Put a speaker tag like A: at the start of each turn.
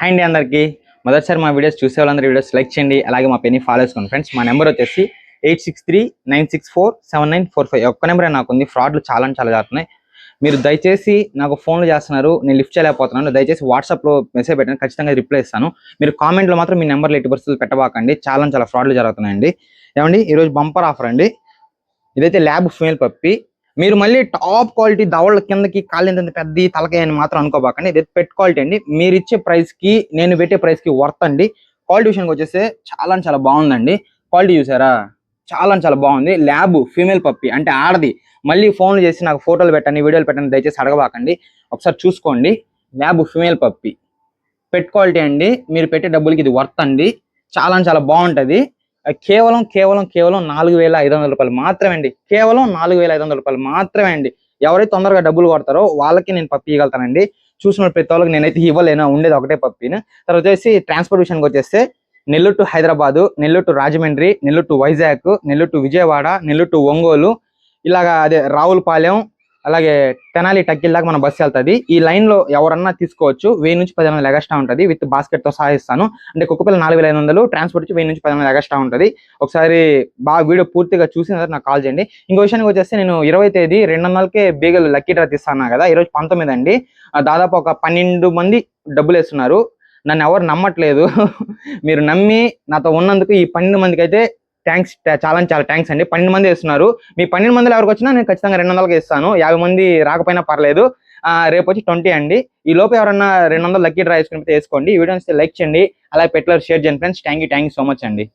A: Hi అండి అందరికీ. మొదటిసారి మా వీడియోస్ చూసే వాళ్ళందరూ వీడియోస్ లైక్ చేయండి, అలాగే మా పెన్ని ఫాలో చేసుకోండి ఫ్రెండ్స్. మా నెంబర్ వచ్చేసి 8639647945. ఒక్క నెంబరే నాకు ఉంది. ఫ్రాడ్లు చాలా జరుగుతున్నాయి. మీరు దయచేసి నాకు ఫోన్లు చేస్తున్నారు, నేను లిఫ్ట్ చేయలేకపోతున్నాను. దయచేసి వాట్సాప్లో మెసేజ్ పెట్టండి, ఖచ్చితంగా రిప్లై ఇస్తాను. మీరు కామెంట్లో మాత్రం మీ నెంబర్లు ఎట్టి పరిస్థితులు పెట్టబాకండి. చాలా ఫ్రాడ్లు జరుగుతున్నాయండి. ఏమండి ఈరోజు బంపర్ ఆఫర్ అండి. ఇదైతే ల్యాబ్ ఫీమేల్ పప్పి. మీరు మళ్ళీ టాప్ క్వాలిటీ దవళ్ళ కిందకి కాళ్ళింత పెద్ద తలకాయ అని మాత్రం అనుకోబాకండి. ఇది పెట్ క్వాలిటీ అండి. మీరు ఇచ్చే ప్రైస్కి నేను పెట్టే ప్రైస్కి వర్త్ అండి. క్వాలిటీ విషయానికి వచ్చేస్తే చాలా బాగుందండి. క్వాలిటీ చూసారా, చాలా బాగుంది. ల్యాబ్ ఫీమేల్ పప్పి అంటే ఆడది. మళ్ళీ ఫోన్లు చేసి నాకు ఫోటోలు పెట్టండి, వీడియోలు పెట్టండి దయచేసి అడగబాకండి. ఒకసారి చూసుకోండి. ల్యాబ్ ఫీమేల్ పప్పి పెట్ క్వాలిటీ అండి. మీరు పెట్టే డబ్బులకి ఇది వర్త్ అండి. చాలా బాగుంటుంది. కేవలం 4,500 రూపాయలు మాత్రమే అండి. కేవలం 4,500 రూపాయలు మాత్రమే అండి. ఎవరైతే తొందరగా డబ్బులు కొడతారో వాళ్ళకి నేను పప్పి ఇవ్వగలుగుతానండి. చూసిన ప్రతి వాళ్ళకి నేనైతే ఇవ్వలేను, ఉండేది ఒకటే పప్పిని. తర్వాత వచ్చేసి ట్రాన్స్పోర్ట్ విషయానికి వచ్చేస్తే Nellore to Hyderabad, Nellore to Rajahmundry, Nellore to Vizag, Nellore to Vijayawada, Nellore to Ongole, ఇలాగా అదే రావులపాలెం, అలాగే తెనాలి టక్కిల్ దాకా మన బస్సు వెళ్తుంది. ఈ లైన్లో ఎవరన్నా తీసుకోవచ్చు. 1000 నుంచి 10,000 ఎగస్ట్రా ఉంటుంది. విత్ బాస్కెట్తో సహా ఇస్తాను. అంటే కుక్కపిల్ల 4,500, ట్రాన్స్పోర్ట్ వచ్చి 1000 నుంచి 10,000 ఎగస్ట్రా ఉంటుంది. ఒకసారి బాగా వీడియో పూర్తిగా చూసిన తర్వాత నాకు కాల్ చేయండి. ఇంకో విషయానికి వచ్చేస్తే నేను 20వ తేదీ 200కే బీగలు లక్కీ డ్రా తీస్తాను కదా. ఈరోజు 19 అండి. దాదాపు ఒక 12 మంది డబ్బులు వేస్తున్నారు. నన్ను ఎవరు నమ్మట్లేదు. మీరు నమ్మి నాతో ఉన్నందుకు ఈ 12 మందికి అయితే థ్యాంక్స్, చాలా థ్యాంక్స్ అండి. 12 మంది వేస్తున్నారు. మీ 12 మందిలో ఎవరికి వచ్చినా నేను ఖచ్చితంగా 200కి ఇస్తాను. 50 మంది రాకపోయినా పర్లేదు. రేపు వచ్చి 20 అండి. ఈ లోపు ఎవరన్నా 200 లక్కీ డ్రా వేసుకుని వేసుకోండి. ఈ వీడియోని లైక్ చేయండి, అలాగే పెట్టలేరు షేర్ చేయండి friends. Thank you so much అండి.